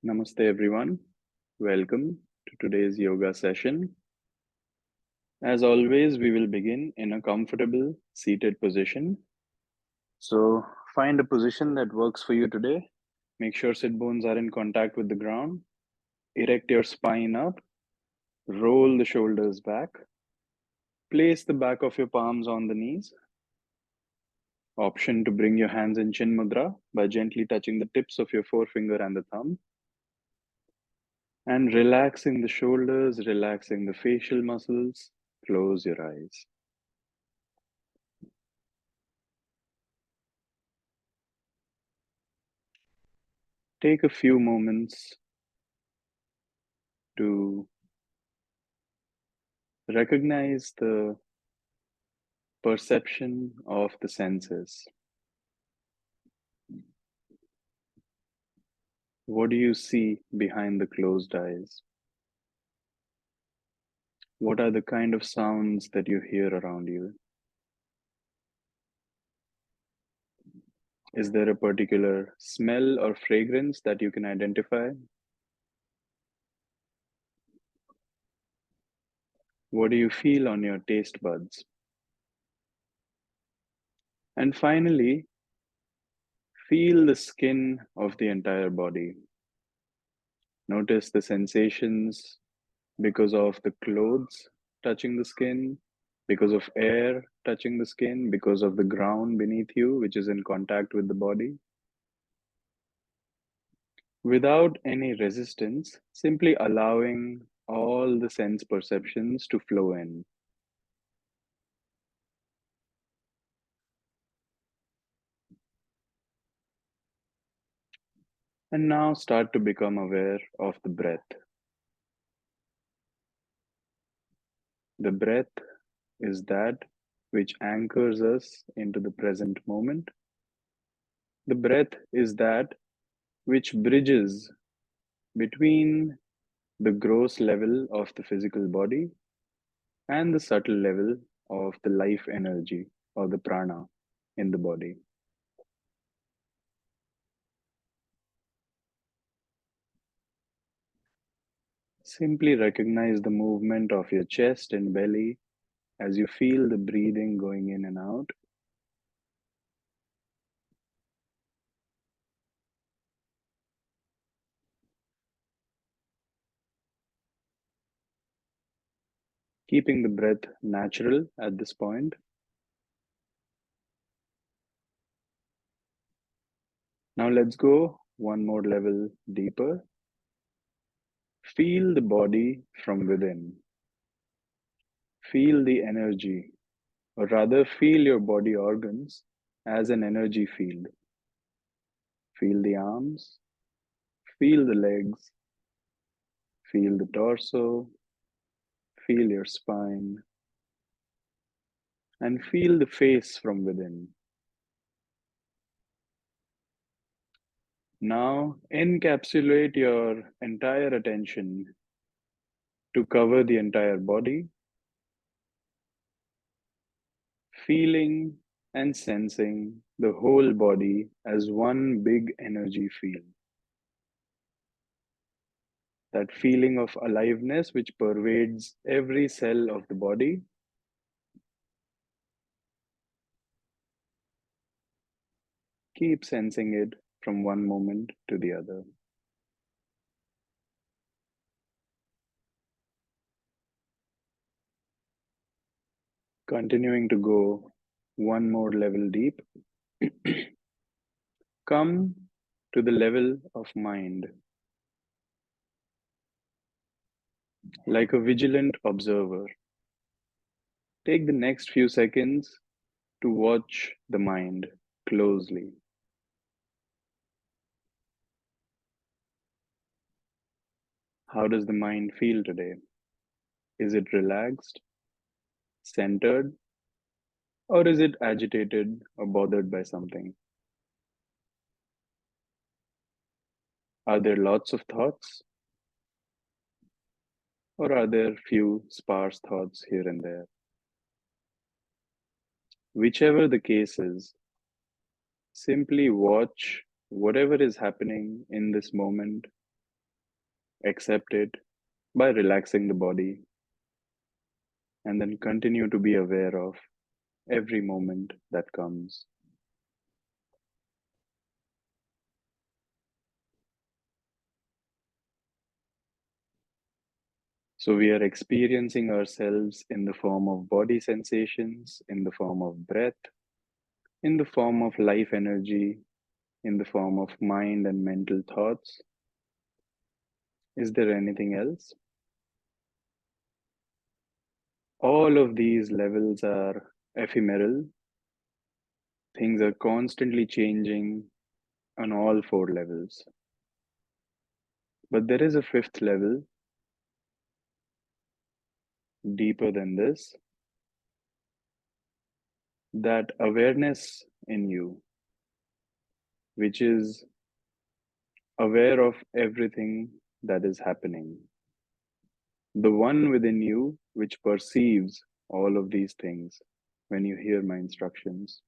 Namaste, everyone. Welcome to today's yoga session. As always, we will begin in a comfortable seated position. So, find a position that works for you today. Make sure sit bones are in contact with the ground. Erect your spine up. Roll the shoulders back. Place the back of your palms on the knees. Option to bring your hands in chin mudra by gently touching the tips of your forefinger and the thumb. And relaxing the shoulders, relaxing the facial muscles. Close your eyes. Take a few moments to recognize the perception of the senses. What do you see behind the closed eyes? What are the kind of sounds that you hear around you? Is there a particular smell or fragrance that you can identify? What do you feel on your taste buds? And finally, feel the skin of the entire body. Notice the sensations because of the clothes touching the skin, because of air touching the skin, because of the ground beneath you, which is in contact with the body. Without any resistance, simply allowing all the sense perceptions to flow in. And now start to become aware of the breath. The breath is that which anchors us into the present moment. The breath is that which bridges between the gross level of the physical body and the subtle level of the life energy or the prana in the body. Simply recognize the movement of your chest and belly as you feel the breathing going in and out. Keeping the breath natural at this point. Now let's go one more level deeper. Feel the body from within. Feel the energy, or rather, feel your body organs as an energy field. Feel the arms, feel the legs, feel the torso, feel your spine, and feel the face from within. Now, encapsulate your entire attention to cover the entire body, feeling and sensing the whole body as one big energy field. That feeling of aliveness which pervades every cell of the body. Keep sensing it from one moment to the other. Continuing to go one more level deep. Come to the level of mind, like a vigilant observer. Take the next few seconds to watch the mind closely. How does the mind feel today? Is it relaxed, centered, or is it agitated or bothered by something? Are there lots of thoughts, or are there few sparse thoughts here and there? Whichever the case is, simply watch whatever is happening in this moment accept it by relaxing the body, and then continue to be aware of every moment that comes. So we are experiencing ourselves in the form of body sensations, in the form of breath, in the form of life energy, in the form of mind and mental thoughts. Is there anything else? All of these levels are ephemeral. Things are constantly changing on all four levels. But there is a fifth level, deeper than this, that awareness in you, which is aware of everything that is happening. The one within you which perceives all of these things when you hear my instructions.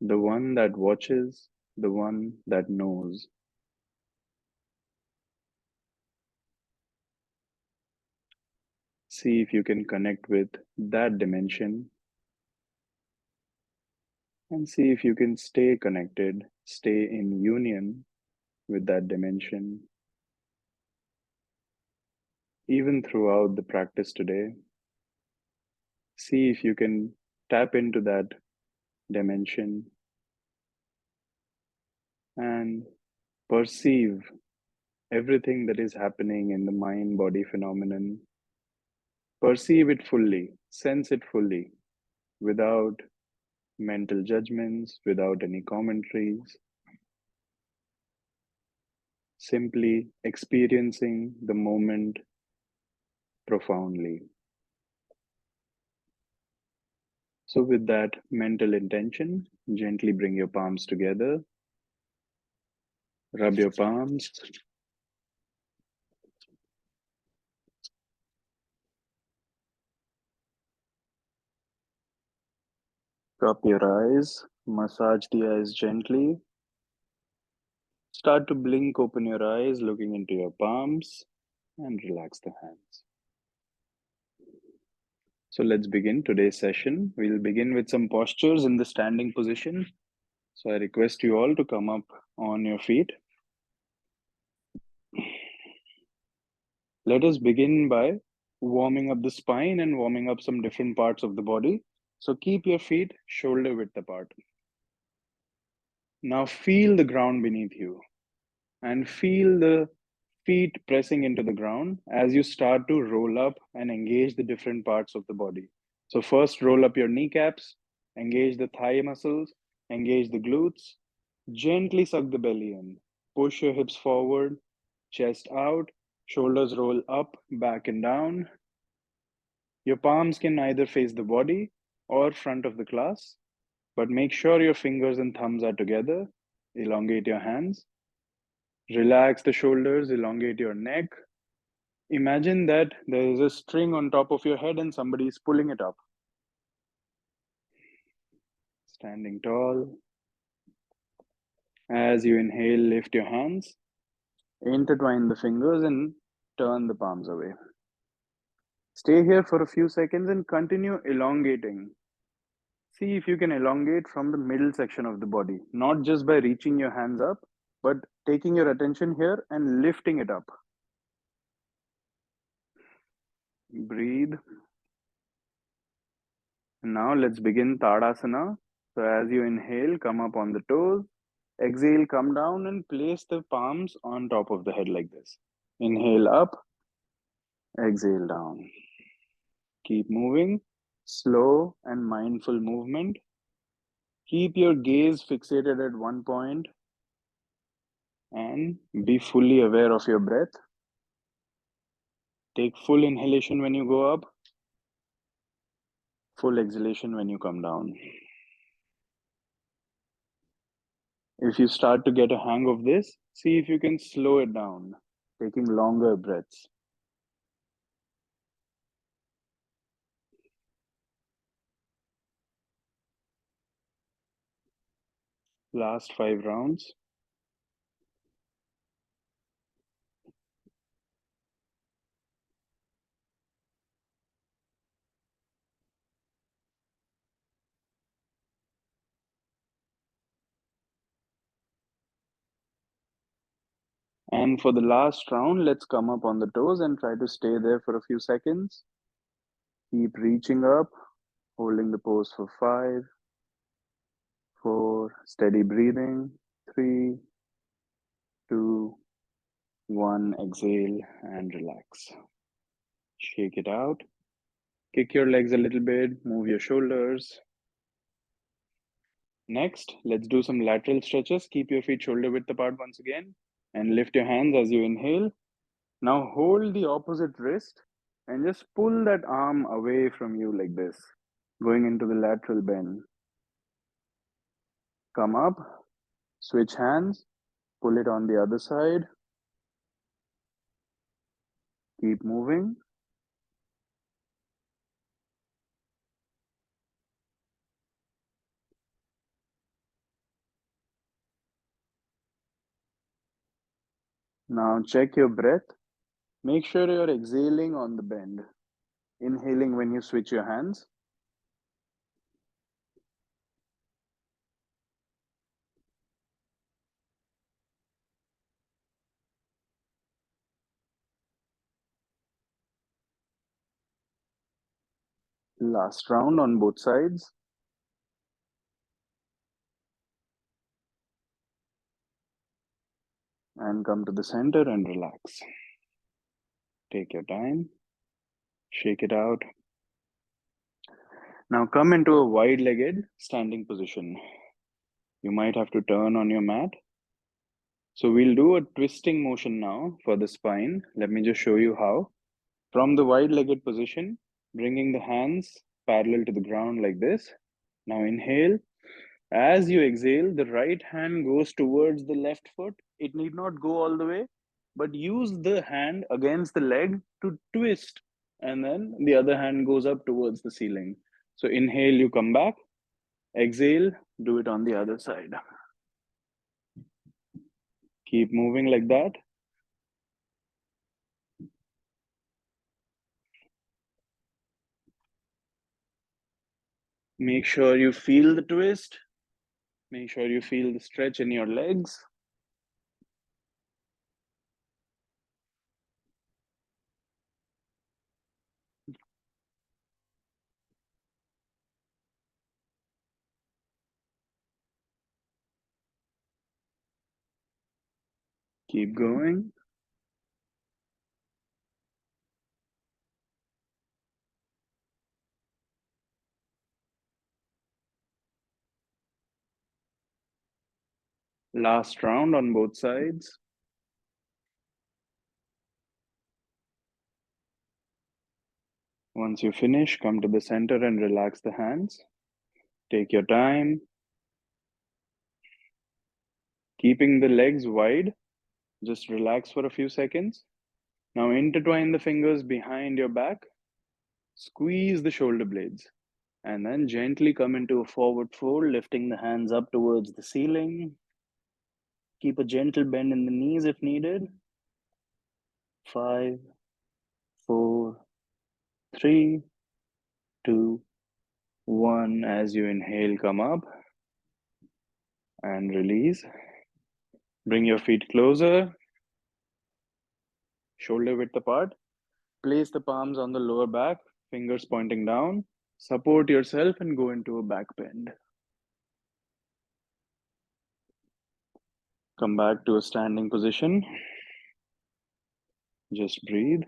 The one that watches, the one that knows. See if you can connect with that dimension and see if you can stay connected, stay in union with that dimension, even throughout the practice today. See if you can tap into that dimension and perceive everything that is happening in the mind body phenomenon. Perceive it fully, sense it fully, without mental judgments, without any commentaries, simply experiencing the moment profoundly. So, with that mental intention, gently bring your palms together, rub your palms, cup your eyes, massage the eyes gently. Start to blink, open your eyes, looking into your palms, and relax the hands. So let's begin today's session. We'll begin with some postures in the standing position. So I request you all to come up on your feet. Let us begin by warming up the spine and warming up some different parts of the body. So keep your feet shoulder width apart. Now feel the ground beneath you and feel the feet pressing into the ground as you start to roll up and engage the different parts of the body. So first roll up your kneecaps, engage the thigh muscles, engage the glutes, gently suck the belly in, push your hips forward, chest out, shoulders roll up, back and down. Your palms can either face the body or front of the class, but make sure your fingers and thumbs are together. Elongate your hands. Relax the shoulders, elongate your neck. Imagine that there is a string on top of your head and somebody is pulling it up. Standing tall. As you inhale, lift your hands, intertwine the fingers, and turn the palms away. Stay here for a few seconds and continue elongating. See if you can elongate from the middle section of the body, not just by reaching your hands up, but taking your attention here and lifting it up. Breathe. Now let's begin Tadasana. So as you inhale, come up on the toes. Exhale, come down and place the palms on top of the head like this. Inhale up, exhale down. Keep moving, slow and mindful movement. Keep your gaze fixated at one point and be fully aware of your breath. Take full inhalation when you go up, full exhalation when you come down. If you start to get a hang of this, see if you can slow it down, taking longer breaths. Last 5 rounds. And for the last round, let's come up on the toes and try to stay there for a few seconds. Keep reaching up, holding the pose for 5, 4, steady breathing, 3, 2, 1, exhale and relax. Shake it out. Kick your legs a little bit, move your shoulders. Next, let's do some lateral stretches. Keep your feet shoulder width apart once again and lift your hands as you inhale. Now hold the opposite wrist and just pull that arm away from you like this, going into the lateral bend. Come up, switch hands, pull it on the other side. Keep moving. Now check your breath. Make sure you're exhaling on the bend. Inhaling when you switch your hands. Last round on both sides. And come to the center and relax. Take your time. Shake it out. Now come into a wide-legged standing position. You might have to turn on your mat. So we'll do a twisting motion now for the spine. Let me just show you how. From the wide-legged position, bringing the hands parallel to the ground like this. Now inhale. As you exhale, the right hand goes towards the left foot. It need not go all the way, but use the hand against the leg to twist. And then the other hand goes up towards the ceiling. So inhale, you come back. Exhale, do it on the other side. Keep moving like that. Make sure you feel the twist. Make sure you feel the stretch in your legs. Keep going. Last round on both sides. Once you finish, come to the center and relax the hands. Take your time. Keeping the legs wide, just relax for a few seconds. Now intertwine the fingers behind your back. Squeeze the shoulder blades. And then gently come into a forward fold, lifting the hands up towards the ceiling. Keep a gentle bend in the knees if needed. 5, 4, 3, 2, 1. As you inhale, come up and release. Bring your feet closer, shoulder width apart. Place the palms on the lower back, fingers pointing down. Support yourself and go into a back bend. Come back to a standing position. Just breathe.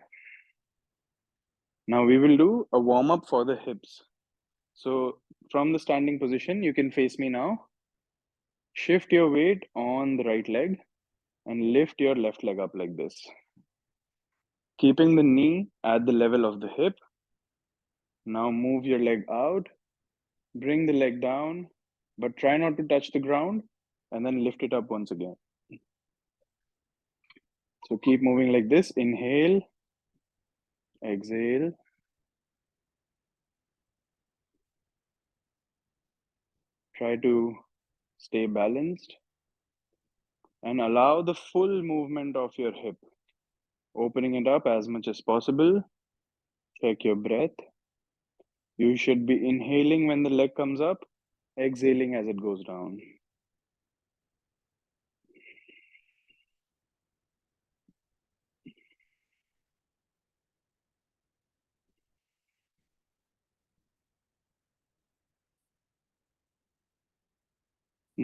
Now we will do a warm up for the hips. So from the standing position, you can face me now. Shift your weight on the right leg and lift your left leg up like this. Keeping the knee at the level of the hip. Now move your leg out, bring the leg down, but try not to touch the ground and then lift it up once again. So keep moving like this. Inhale, exhale. Try to stay balanced and allow the full movement of your hip, opening it up as much as possible. Check your breath. You should be inhaling when the leg comes up, exhaling as it goes down.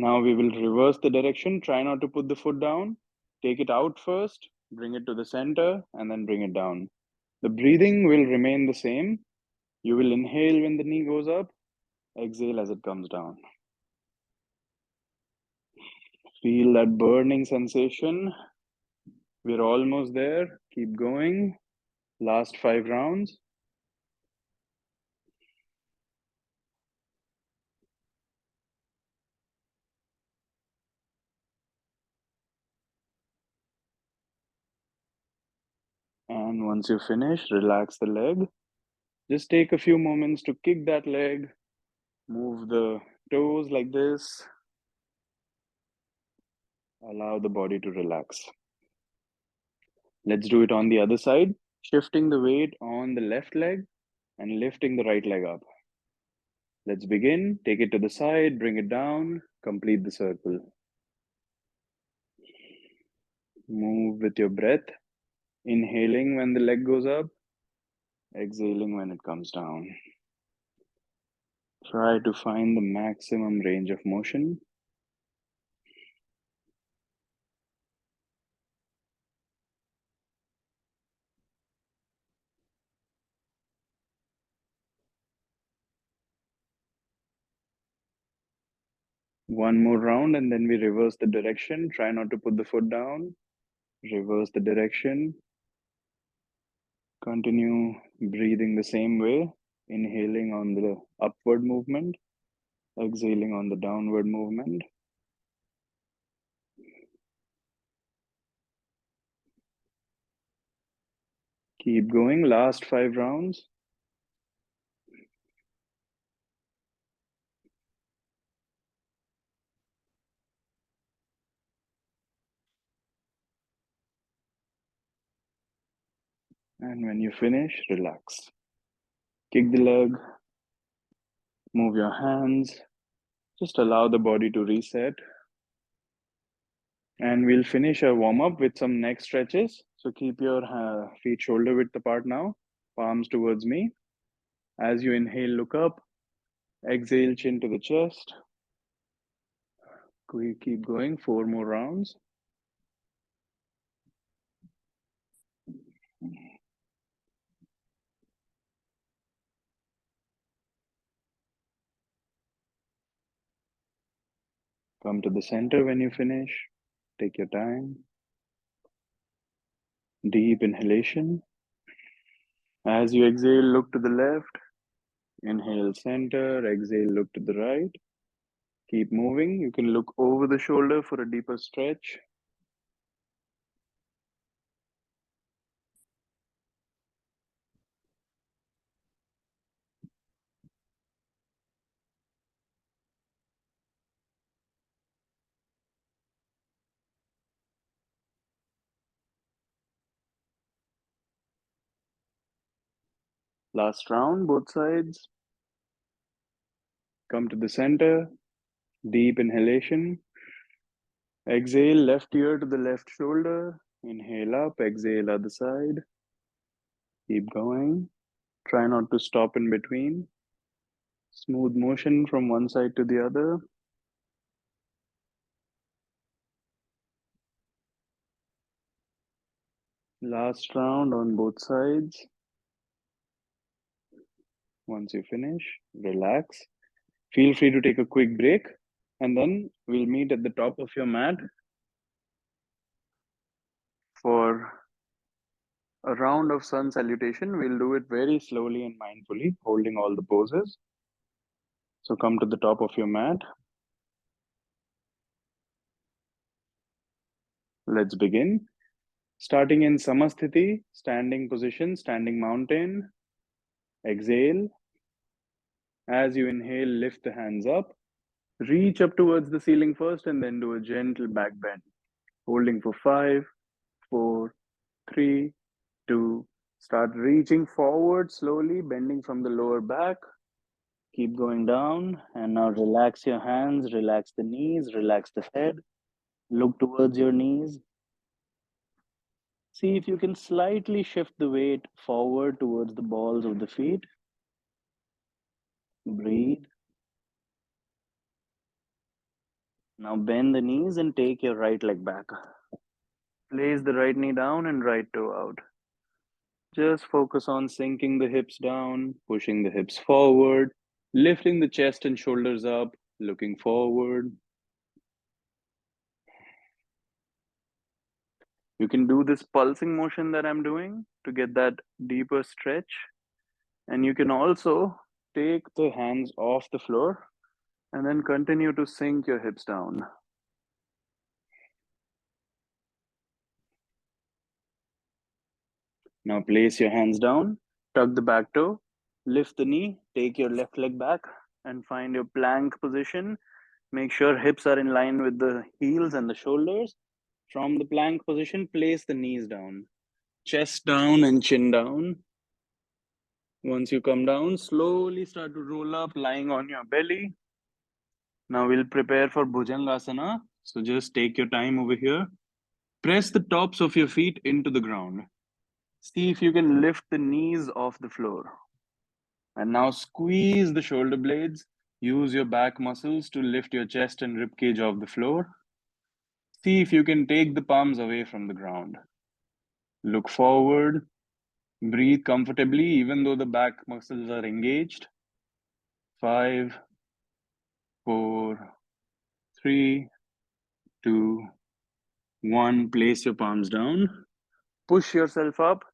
Now we will reverse the direction. Try not to put the foot down. Take it out first, bring it to the center, and then bring it down. The breathing will remain the same. You will inhale when the knee goes up, exhale as it comes down. Feel that burning sensation. We're almost there. Keep going. Last 5 rounds. And once you finish, relax the leg. Just take a few moments to kick that leg. Move the toes like this. Allow the body to relax. Let's do it on the other side. Shifting the weight on the left leg and lifting the right leg up. Let's begin. Take it to the side, bring it down, complete the circle. Move with your breath, inhaling when the leg goes up, exhaling when it comes down. Try to find the maximum range of motion. One more round and then we reverse the direction. Try not to put the foot down. Reverse the direction. Continue breathing the same way. Inhaling on the upward movement. Exhaling on the downward movement. Keep going. Last 5 rounds. And when you finish, relax. Kick the leg. Move your hands. Just allow the body to reset. And we'll finish our warm up with some neck stretches. So keep your feet shoulder width apart now, palms towards me. As you inhale, look up. Exhale, chin to the chest. We keep going, 4 more rounds. Come to the center when you finish. Take your time. Deep inhalation. As you exhale, look to the left. Inhale, center. Exhale, look to the right. Keep moving. You can look over the shoulder for a deeper stretch. Last round, both sides. Come to the center. Deep inhalation. Exhale, left ear to the left shoulder. Inhale up, exhale other side. Keep going. Try not to stop in between. Smooth motion from one side to the other. Last round on both sides. Once you finish, relax. Feel free to take a quick break and then we'll meet at the top of your mat for a round of sun salutation. We'll do it very slowly and mindfully, holding all the poses. So come to the top of your mat. Let's begin. Starting in Samasthiti, standing position, standing mountain. Exhale. As you inhale, lift the hands up. Reach up towards the ceiling first and then do a gentle back bend. Holding for 5, 4, 3, 2. Start reaching forward slowly, bending from the lower back. Keep going down. And now relax your hands, relax the knees, relax the head. Look towards your knees. See if you can slightly shift the weight forward towards the balls of the feet. Breathe. Now bend the knees and take your right leg back. Place the right knee down and right toe out. Just focus on sinking the hips down, pushing the hips forward, lifting the chest and shoulders up, looking forward. You can do this pulsing motion that I'm doing to get that deeper stretch. And you can also take the hands off the floor and then continue to sink your hips down. Now place your hands down, tuck the back toe, lift the knee, take your left leg back and find your plank position. Make sure hips are in line with the heels and the shoulders. From the plank position, place the knees down, chest down and chin down. Once you come down, slowly start to roll up, lying on your belly. Now we'll prepare for Bhujangasana. So just take your time over here. Press the tops of your feet into the ground. See if you can lift the knees off the floor. And now squeeze the shoulder blades. Use your back muscles to lift your chest and rib cage off the floor. See if you can take the palms away from the ground. Look forward. Breathe comfortably even though the back muscles are engaged. 5, 4, 3, 2, 1. Place your palms down. Push yourself up,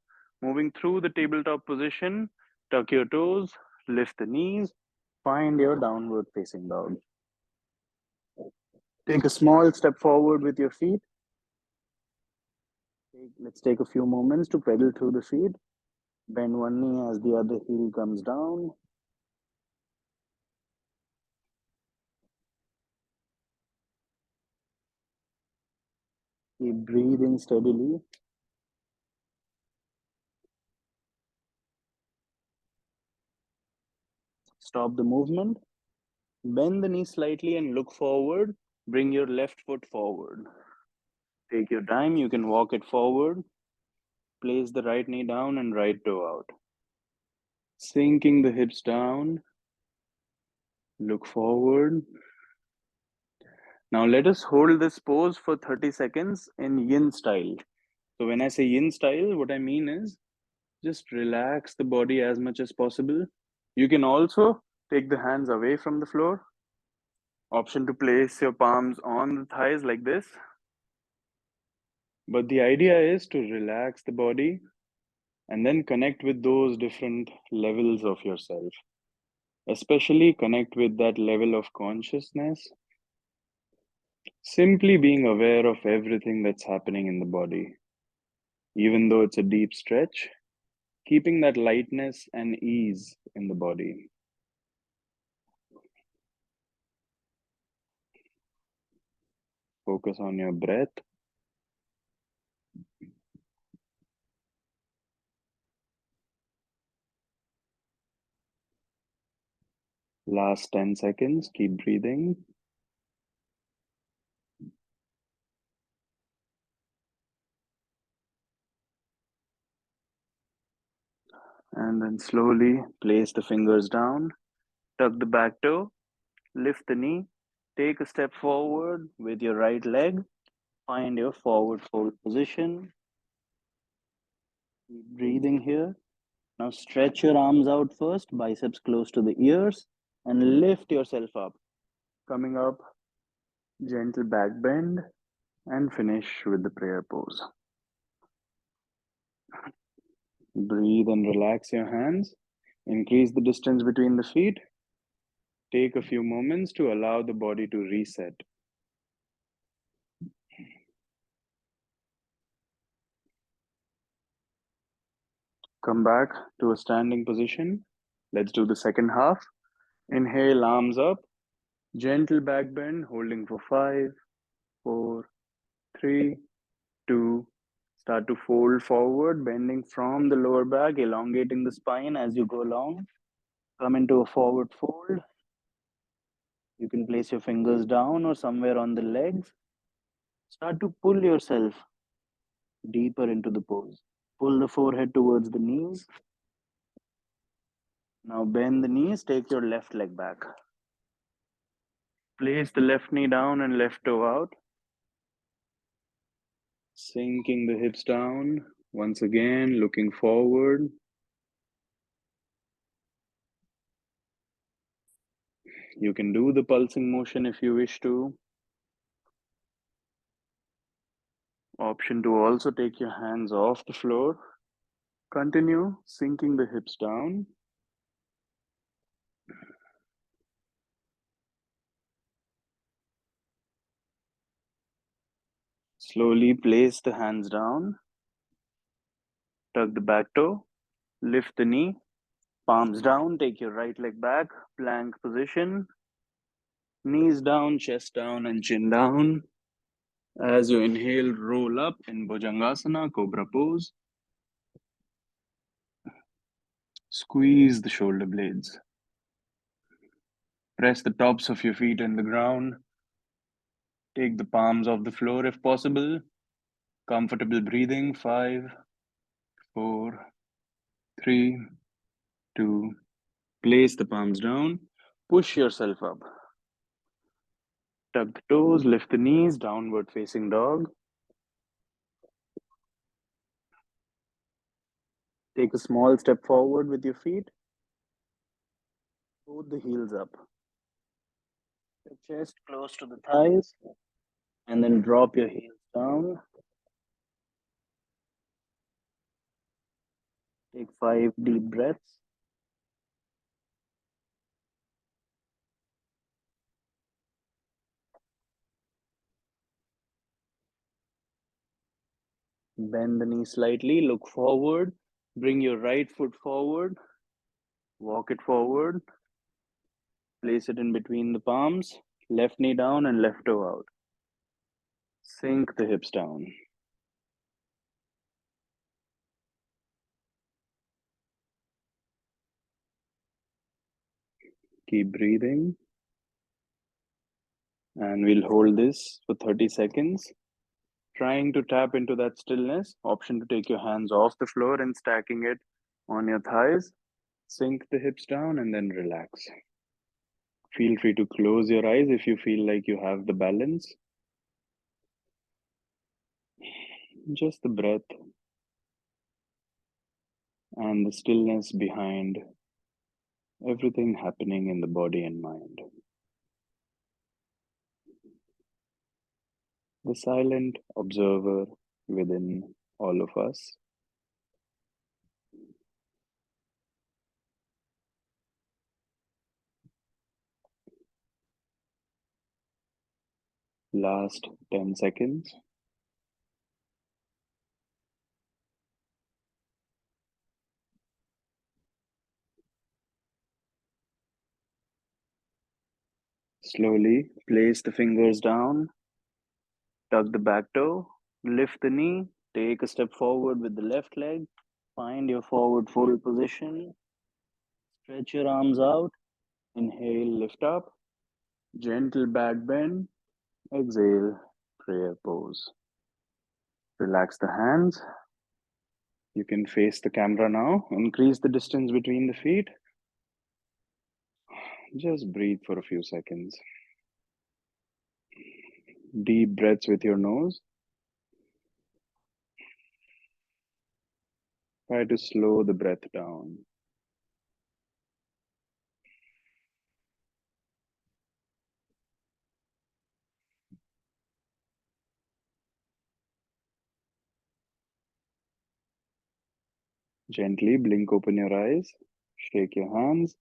moving through the tabletop position. Tuck your toes, lift the knees, find your downward facing dog. Take a small step forward with your feet. Let's take a few moments to pedal through the feet. Bend one knee as the other heel comes down. Keep breathing steadily. Stop the movement. Bend the knee slightly and look forward. Bring your left foot forward. Take your time. You can walk it forward. Place the right knee down and right toe out. Sinking the hips down. Look forward. Now let us hold this pose for 30 seconds in yin style. So when I say yin style, what I mean is just relax the body as much as possible. You can also take the hands away from the floor. Option to place your palms on the thighs like this. But the idea is to relax the body and then connect with those different levels of yourself. Especially connect with that level of consciousness. Simply being aware of everything that's happening in the body. Even though it's a deep stretch, keeping that lightness and ease in the body. Focus on your breath. Last 10 seconds, keep breathing. And then slowly place the fingers down, tuck the back toe, lift the knee, take a step forward with your right leg, find your forward fold position. Keep breathing here. Now stretch your arms out first, biceps close to the ears, and lift yourself up. Coming up, gentle back bend, and finish with the prayer pose. Breathe and relax your hands. Increase the distance between the feet. Take a few moments to allow the body to reset. Come back to a standing position. Let's do the second half. Inhale, arms up. Gentle back bend, holding for 5, 4, 3, 2. Start to fold forward, bending from the lower back, elongating the spine as you go along. Come into a forward fold. You can place your fingers down or somewhere on the legs. Start to pull yourself deeper into the pose. Pull the forehead towards the knees. Now bend the knees, take your left leg back. Place the left knee down and left toe out. Sinking the hips down. Once again, looking forward. You can do the pulsing motion if you wish to. Option to also take your hands off the floor. Continue sinking the hips down. Slowly place the hands down. Tuck the back toe. Lift the knee. Palms down. Take your right leg back. Plank position. Knees down, chest down, and chin down. As you inhale, roll up in Bhujangasana, Cobra pose. Squeeze the shoulder blades. Press the tops of your feet in the ground. Take the palms off the floor if possible. Comfortable breathing. 5, 4, 3, 2. Place the palms down. Push yourself up. Tuck the toes, lift the knees, downward facing dog. Take a small step forward with your feet. Both the heels up. Your chest close to the thighs. And then drop your heels down. Take 5 deep breaths. Bend the knee slightly, look forward. Bring your right foot forward. Walk it forward. Place it in between the palms. Left knee down and left toe out. Sink the hips down. Keep breathing. And we'll hold this for 30 seconds. Trying to tap into that stillness. Option to take your hands off the floor and stacking it on your thighs. Sink the hips down and then relax. Feel free to close your eyes if you feel like you have the balance. Just the breath and the stillness behind everything happening in the body and mind. The silent observer within all of us. Last 10 seconds. Slowly place the fingers down, tuck the back toe, lift the knee, take a step forward with the left leg, find your forward fold position, stretch your arms out, inhale, lift up, gentle back bend, exhale, prayer pose. Relax the hands. You can face the camera now, increase the distance between the feet. Just breathe for a few seconds. Deep breaths with your nose. Try to slow the breath down. Gently blink open your eyes, shake your hands,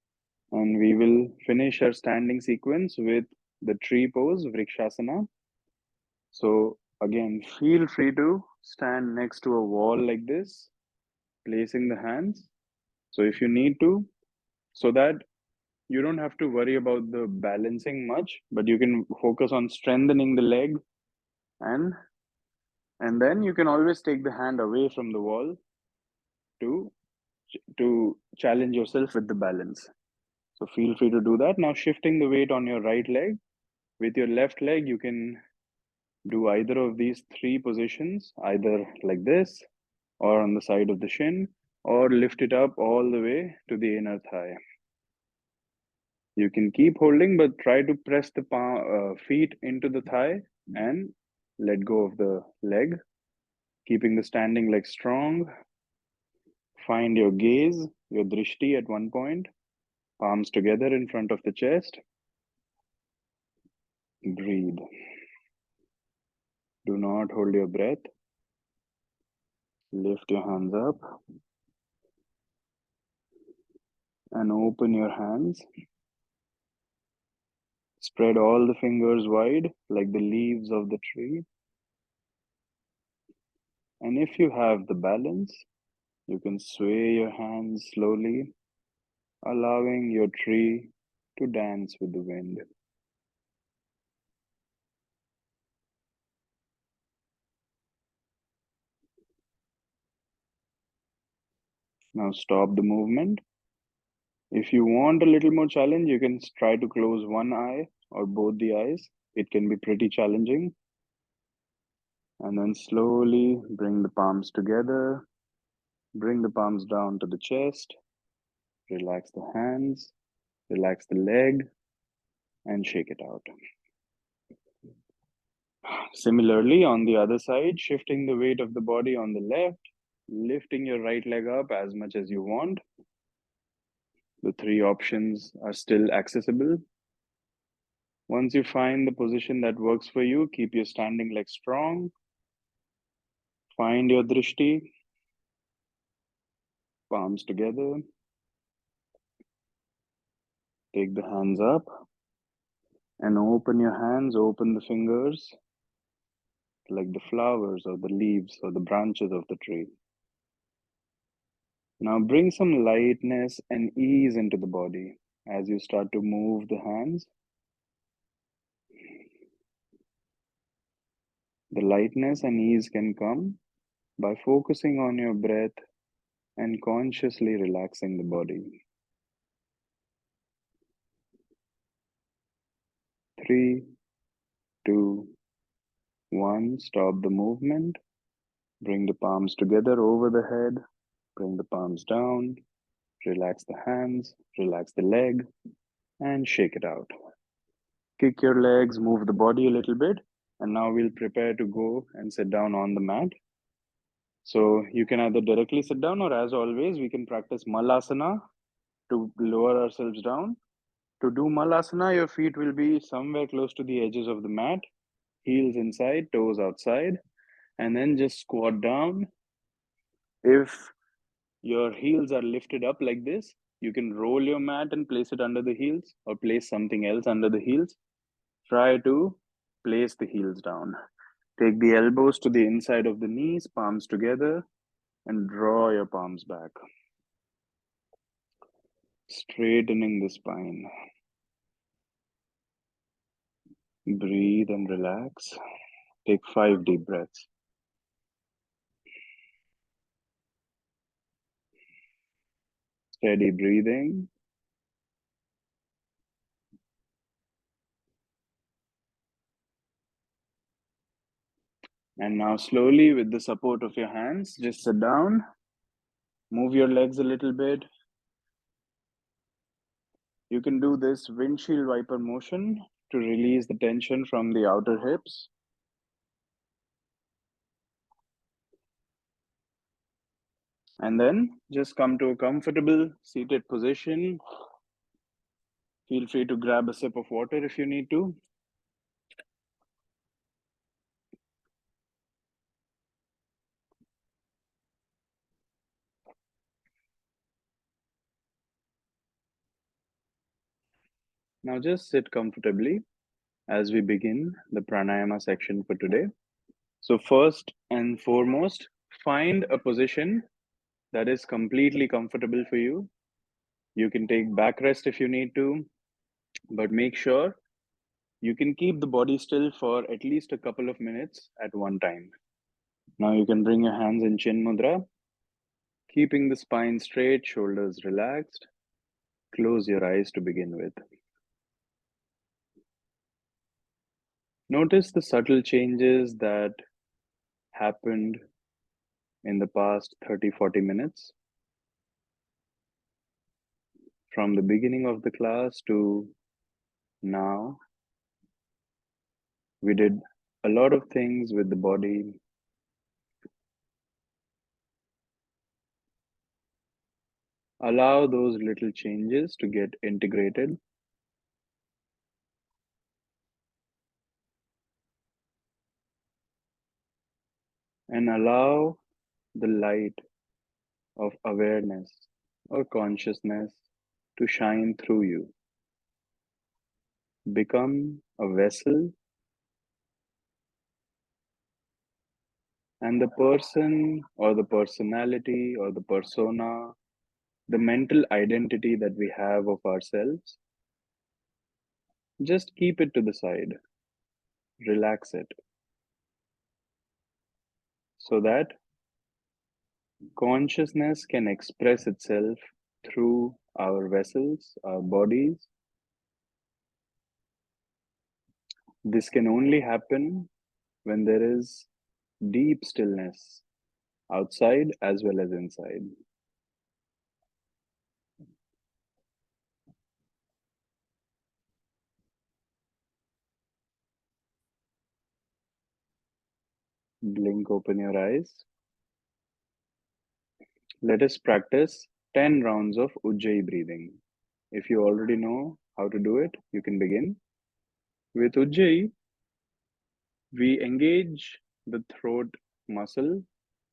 and we will finish our standing sequence with the tree pose, Vrikshasana. So again, feel free to stand next to a wall like this, placing the hands. So if you need to, so that you don't have to worry about the balancing much, but you can focus on strengthening the leg, and then you can always take the hand away from the wall to challenge yourself with the balance. So feel free to do that. Now shifting the weight on your right leg. With your left leg, you can do either of these 3 positions, either like this or on the side of the shin, or lift it up all the way to the inner thigh. You can keep holding, but try to press the feet into the thigh and let go of the leg, keeping the standing leg strong. Find your gaze, your drishti at one point, palms together in front of the chest. Breathe. Do not hold your breath. Lift your hands up and open your hands. Spread all the fingers wide like the leaves of the tree. And if you have the balance, you can sway your hands slowly, allowing your tree to dance with the wind. Now stop the movement. If you want a little more challenge, you can try to close one eye or both the eyes. It can be pretty challenging. And then slowly bring the palms together. Bring the palms down to the chest. Relax the hands. Relax the leg. And shake it out. Similarly, on the other side, shifting the weight of the body on the left, lifting your right leg up as much as you want. The three options are still accessible. Once you find the position that works for you, keep your standing leg strong. Find your drishti, palms together. Take the hands up and open your hands, open the fingers like the flowers or the leaves or the branches of the tree. Now bring some lightness and ease into the body as you start to move the hands. The lightness and ease can come by focusing on your breath and consciously relaxing the body. 3, 2, 1. Stop the movement. Bring the palms together over the head. Bring the palms down. Relax the hands. Relax the leg. And shake it out. Kick your legs, move the body a little bit. And now we'll prepare to go and sit down on the mat. So you can either directly sit down, or as always, we can practice Malasana to lower ourselves down. To do Malasana, your feet will be somewhere close to the edges of the mat, heels inside, toes outside, and then just squat down. If your heels are lifted up like this, you can roll your mat and place it under the heels, or place something else under the heels. Try to place the heels down. Take the elbows to the inside of the knees, palms together, and draw your palms back. Straightening the spine. Breathe and relax. Take 5 deep breaths. Steady breathing. And now slowly, with the support of your hands, just sit down. Move your legs a little bit. You can do this windshield wiper motion to release the tension from the outer hips. And then just come to a comfortable seated position. Feel free to grab a sip of water if you need to. Now just sit comfortably as we begin the pranayama section for today. So first and foremost, find a position that is completely comfortable for you. You can take back rest if you need to, but make sure you can keep the body still for at least a couple of minutes at one time. Now you can bring your hands in Chin Mudra, keeping the spine straight, shoulders relaxed. Close your eyes to begin with. Notice the subtle changes that happened in the past 30-40 minutes. From the beginning of the class to now, we did a lot of things with the body. Allow those little changes to get integrated and allow the light of awareness or consciousness to shine through you. Become a vessel, and the person or the personality or the persona, the mental identity that we have of ourselves, just keep it to the side, relax it, so that consciousness can express itself through our vessels, our bodies. This can only happen when there is deep stillness outside as well as inside. Blink open your eyes. Let us practice 10 rounds of Ujjayi breathing. If you already know how to do it, you can begin. With Ujjayi, we engage the throat muscle,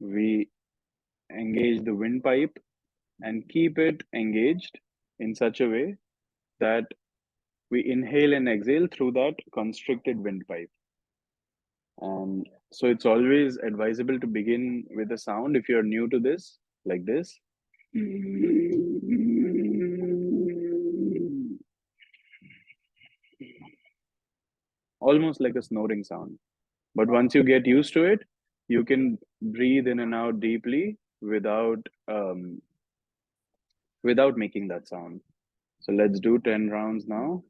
we engage the windpipe and keep it engaged in such a way that we inhale and exhale through that constricted windpipe. So it's always advisable to begin with a sound if you're new to this, like this. Almost like a snoring sound. But once you get used to it, you can breathe in and out deeply without making that sound. So let's do 10 rounds now.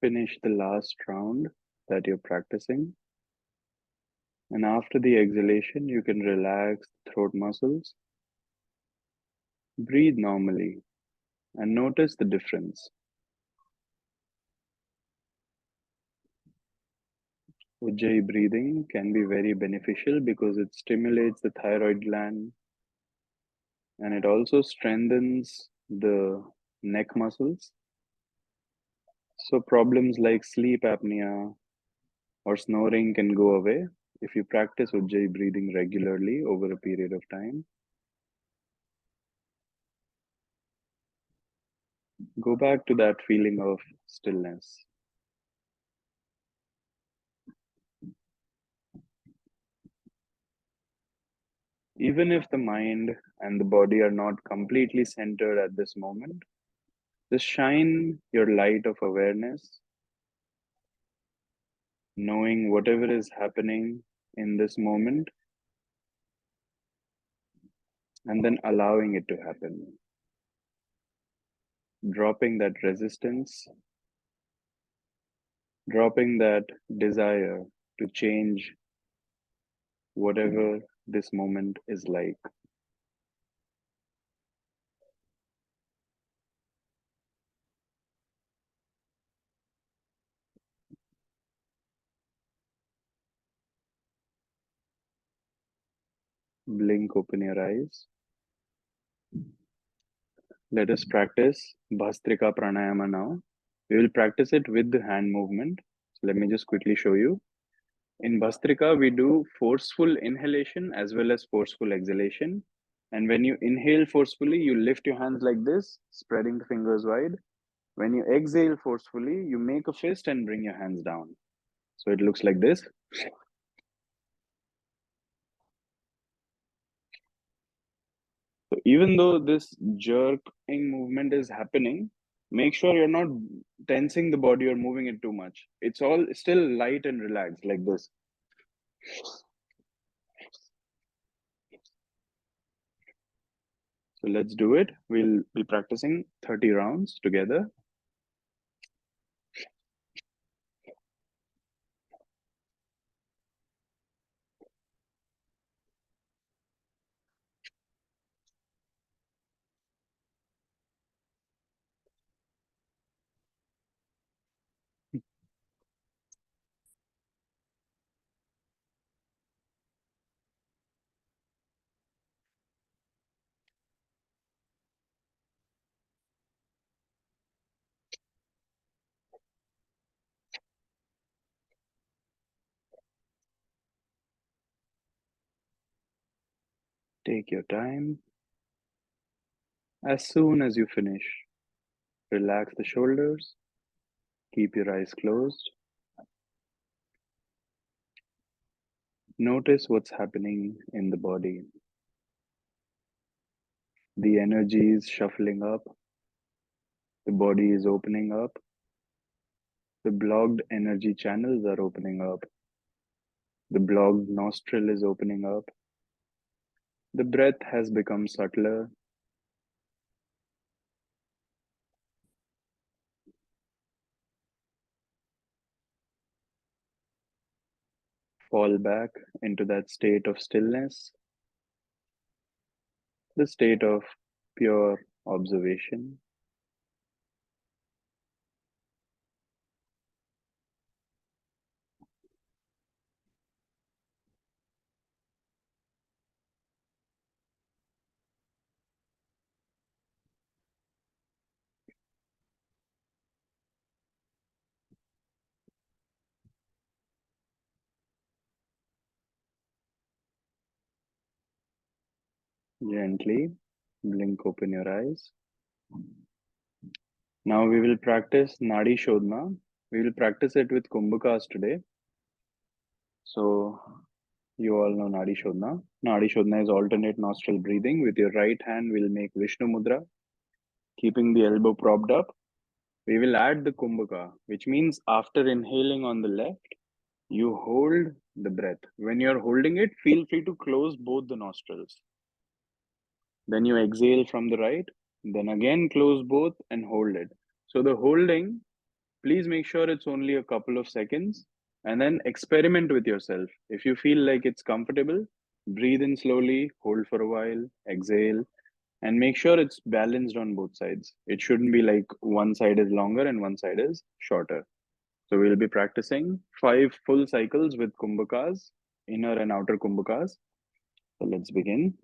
Finish the last round that you're practicing. And after the exhalation, you can relax the throat muscles, breathe normally, and notice the difference. Ujjayi breathing can be very beneficial because it stimulates the thyroid gland and it also strengthens the neck muscles. So, problems like sleep apnea or snoring can go away if you practice Ujjayi breathing regularly over a period of time. Go back to that feeling of stillness. Even if the mind and the body are not completely centered at this moment, just shine your light of awareness, knowing whatever is happening in this moment and then allowing it to happen, dropping that resistance, dropping that desire to change whatever this moment is like. Blink open your eyes. Let us practice Bhastrika Pranayama now. We will practice it with the hand movement. So let me just quickly show you. In Bhastrika, we do forceful inhalation as well as forceful exhalation. And when you inhale forcefully, you lift your hands like this, spreading the fingers wide. When you exhale forcefully, you make a fist and bring your hands down. So it looks like this. So even though this jerking movement is happening, make sure you're not tensing the body or moving it too much. It's all still light and relaxed like this. So let's do it. We'll be practicing 30 rounds together. Take your time. As soon as you finish, relax the shoulders. Keep your eyes closed. Notice what's happening in the body. The energy is shuffling up. The body is opening up. The blocked energy channels are opening up. The blocked nostril is opening up. The breath has become subtler. Fall back into that state of stillness, the state of pure observation. Gently blink open your eyes. Now we will practice Nadi Shodhana. We will practice it with Kumbhakas today. So you all know Nadi Shodhana. Nadi Shodhana is alternate nostril breathing. With your right hand, we'll make Vishnu Mudra, keeping the elbow propped up. We will add the Kumbhaka, which means after inhaling on the left, you hold the breath. When you're holding it, feel free to close both the nostrils. Then you exhale from the right, then again close both and hold it. So the holding, please make sure it's only a couple of seconds and then experiment with yourself. If you feel like it's comfortable, breathe in slowly, hold for a while, exhale, and make sure it's balanced on both sides. It shouldn't be like one side is longer and one side is shorter. So we'll be practicing 5 full cycles with kumbhakas, inner and outer kumbhakas. So let's begin.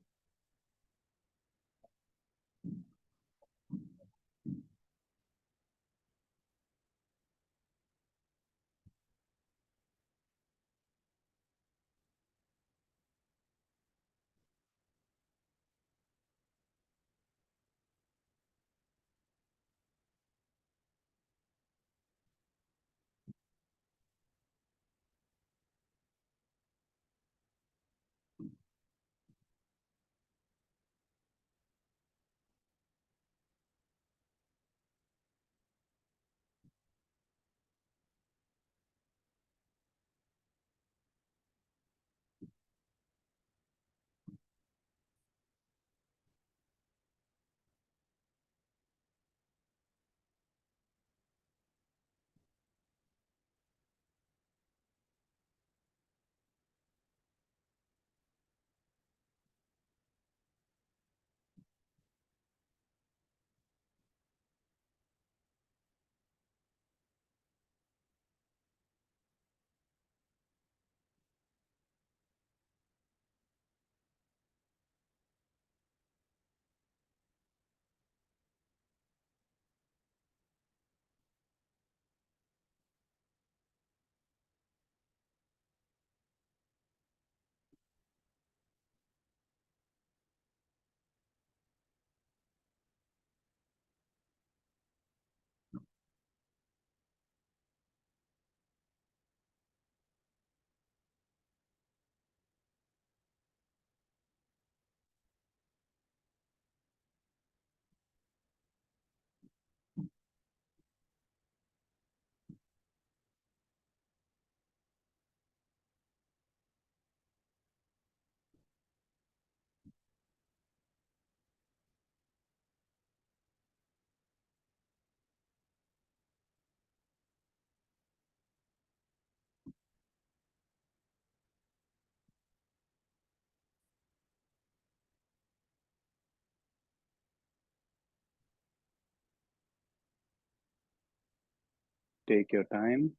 take your time.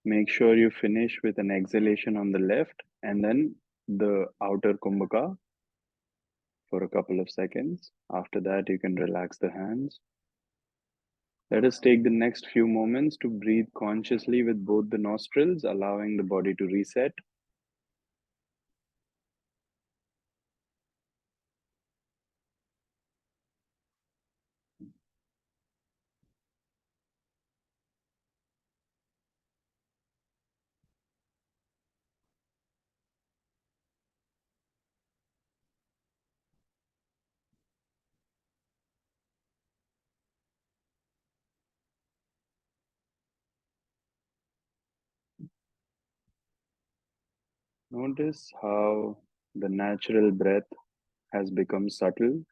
Make sure you finish with an exhalation on the left and then the outer kumbhaka for a couple of seconds. After that, you can relax the hands. Let us take the next few moments to breathe consciously with both the nostrils, allowing the body to reset. Notice how the natural breath has become subtle.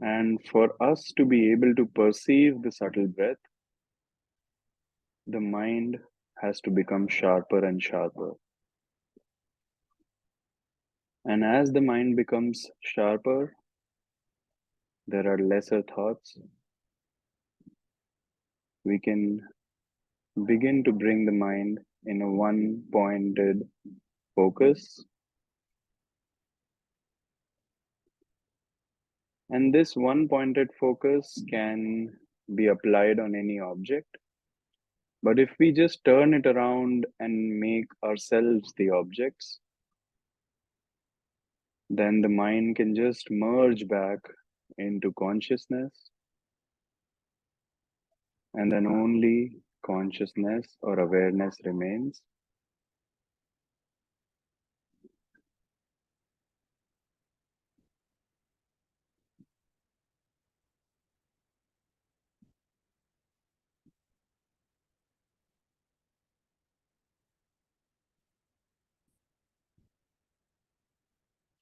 And for us to be able to perceive the subtle breath, the mind has to become sharper and sharper. And as the mind becomes sharper, there are lesser thoughts. We can begin to bring the mind in a one pointed focus. And this one pointed focus can be applied on any object. But if we just turn it around and make ourselves the objects, then the mind can just merge back into consciousness, and then only consciousness or awareness remains.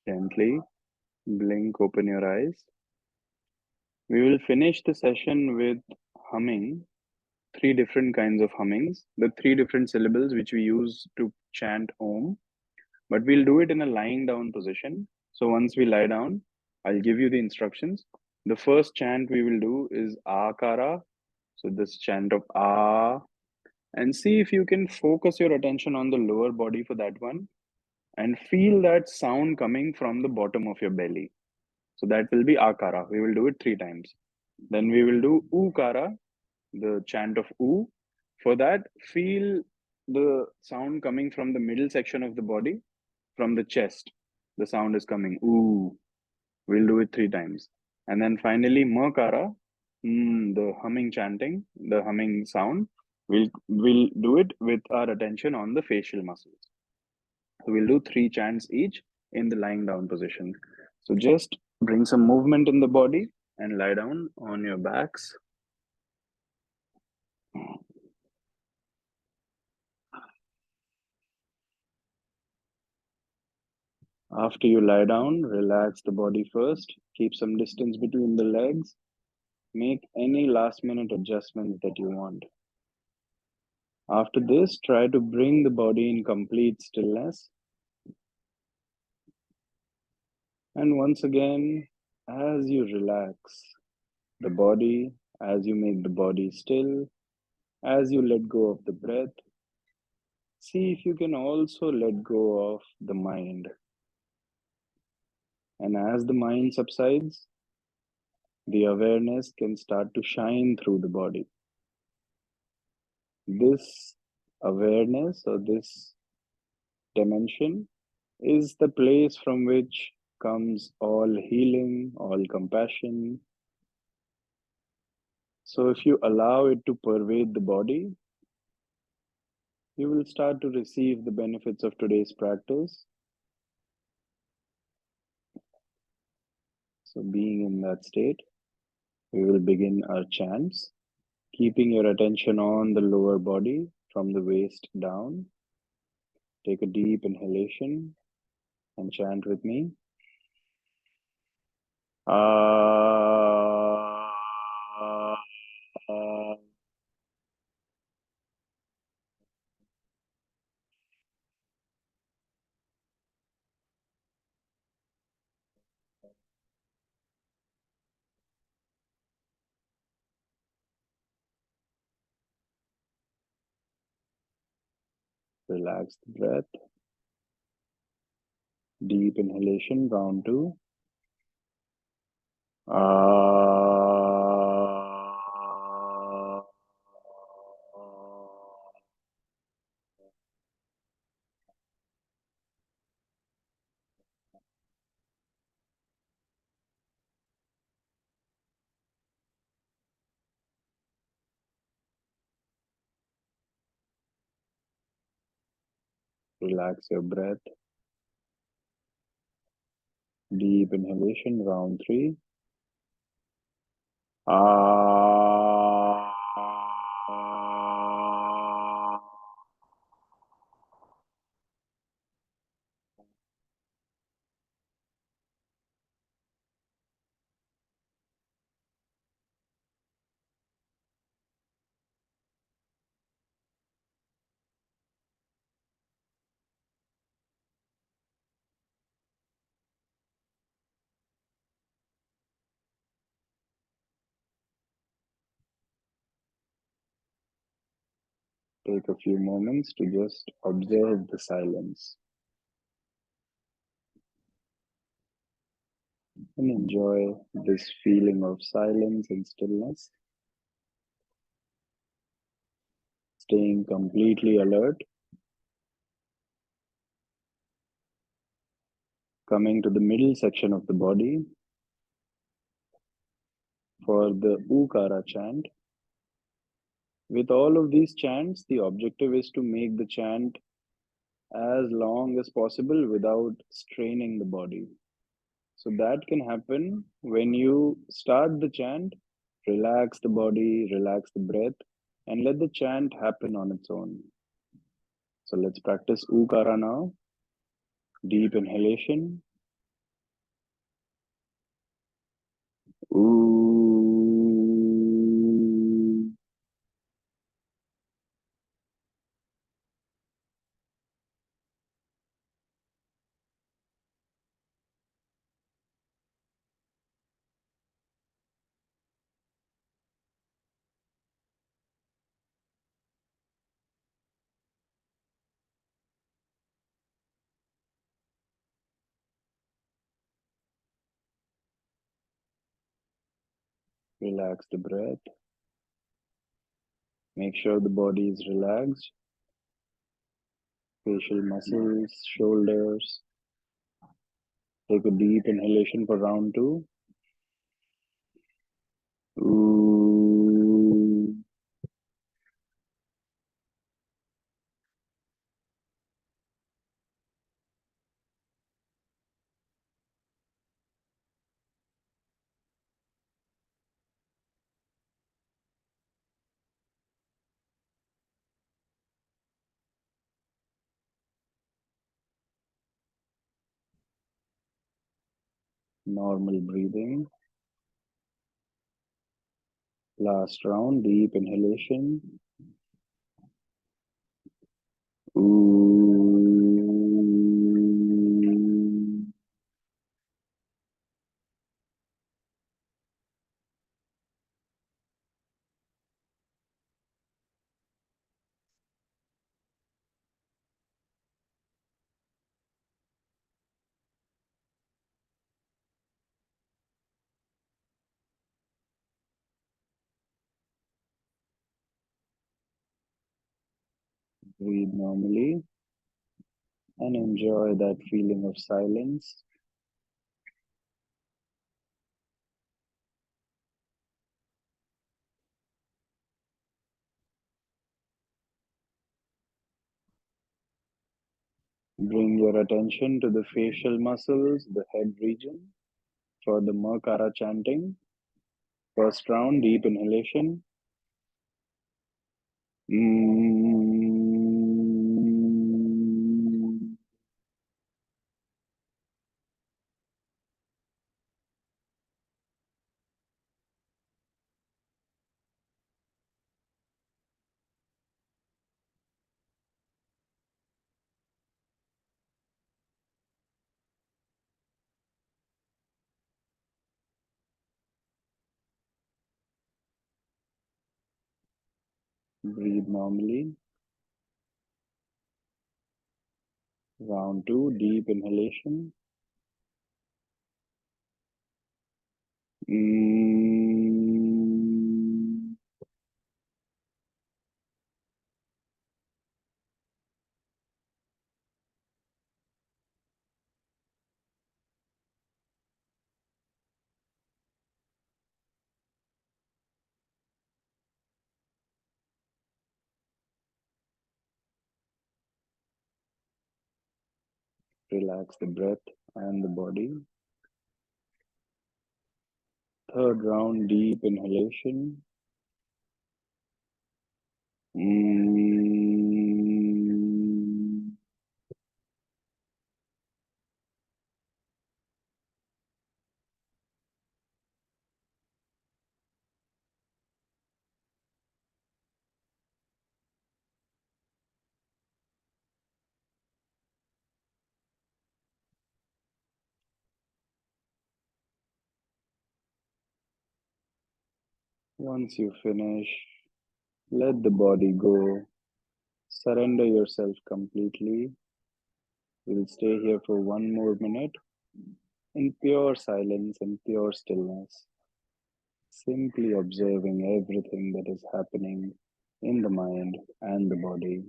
Gently blink open your eyes. We will finish the session with humming, three different kinds of hummings, the three different syllables which we use to chant Om, but we'll do it in a lying down position. So once we lie down, I'll give you the instructions. The first chant we will do is Akara. So this chant of Ah, and see if you can focus your attention on the lower body for that one and feel that sound coming from the bottom of your belly. So that will be Akara. We will do it three times. Then we will do Ukara, the chant of U. For that, feel the sound coming from the middle section of the body, from the chest. The sound is coming. Ooh. We'll do it three times. And then finally, Makara, the humming chanting, the humming sound. We'll do it with our attention on the facial muscles. So we'll do three chants each in the lying down position. So just bring some movement in the body and lie down on your backs. After you lie down, relax the body first. Keep some distance between the legs. Make any last minute adjustments that you want. After this, try to bring the body in complete stillness. And once again, as you relax the body, as you make the body still, as you let go of the breath, see if you can also let go of the mind. And as the mind subsides, the awareness can start to shine through the body. This awareness or this dimension is the place from which comes all healing, all compassion. So if you allow it to pervade the body, you will start to receive the benefits of today's practice. So being in that state, we will begin our chants, keeping your attention on the lower body from the waist down. Take a deep inhalation and chant with me. Ah, ah, ah. Relax the breath. Deep inhalation, round two. Ah. Relax your breath. Deep inhalation, round three. Ah. Take a few moments to just observe the silence and enjoy this feeling of silence and stillness, staying completely alert, coming to the middle section of the body for the Ukara chant. With all of these chants, the objective is to make the chant as long as possible without straining the body. So that can happen when you start the chant, relax the body, relax the breath, and let the chant happen on its own. So let's practice Ukara now. Deep inhalation. Ooh. Relax the breath. Make sure the body is relaxed. Facial muscles, shoulders. Take a deep inhalation for round two. Ooh. Normal breathing. Last round, deep inhalation. Ooh. Breathe normally and enjoy that feeling of silence. Bring your attention to the facial muscles, the head region for the Makara chanting. First round, deep inhalation. Mm. Breathe normally. Round two, deep inhalation. Mm. Relax the breath and the body. Third round, deep inhalation. Mm. Once you finish, let the body go. Surrender yourself completely. We'll stay here for 1 more minute in pure silence and pure stillness, simply observing everything that is happening in the mind and the body.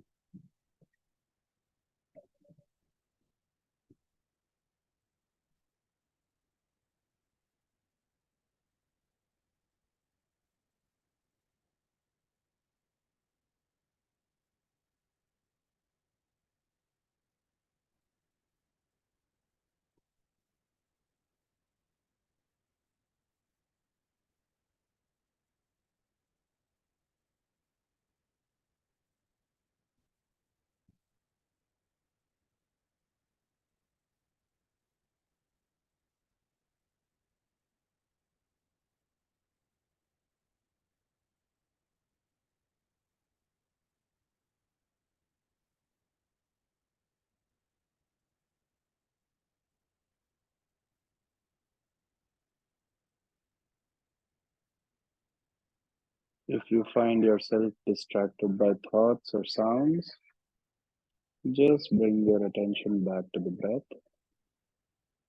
If you find yourself distracted by thoughts or sounds, just bring your attention back to the breath.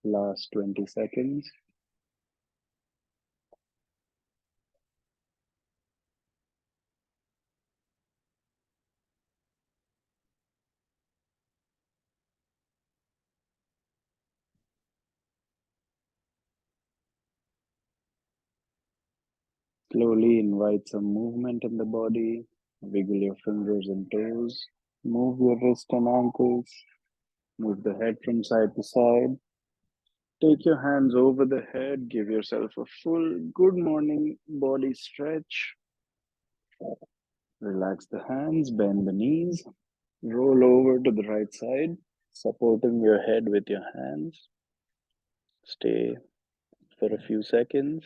Last 20 seconds. Slowly invite some movement in the body. Wiggle your fingers and toes. Move your wrist and ankles. Move the head from side to side. Take your hands over the head. Give yourself a full good morning body stretch. Relax the hands, bend the knees. Roll over to the right side, supporting your head with your hands. Stay for a few seconds.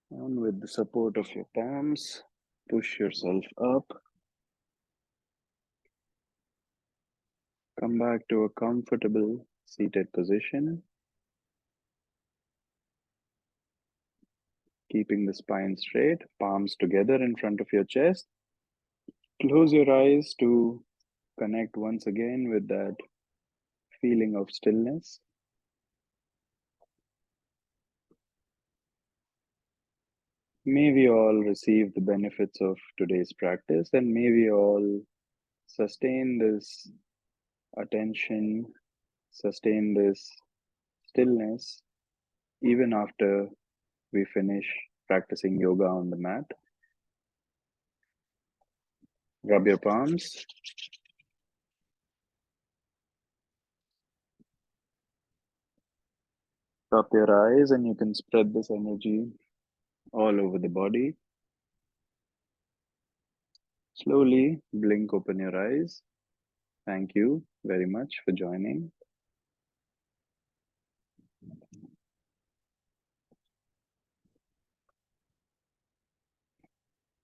And with the support of your palms, push yourself up. Come back to a comfortable seated position, keeping the spine straight, palms together in front of your chest. Close your eyes to connect once again with that feeling of stillness. May we all receive the benefits of today's practice, and may we all sustain this attention, sustain this stillness even after we finish practicing yoga on the mat. Rub your palms. Drop your eyes, and you can spread this energy all over the body. Slowly blink open your eyes. Thank you very much for joining.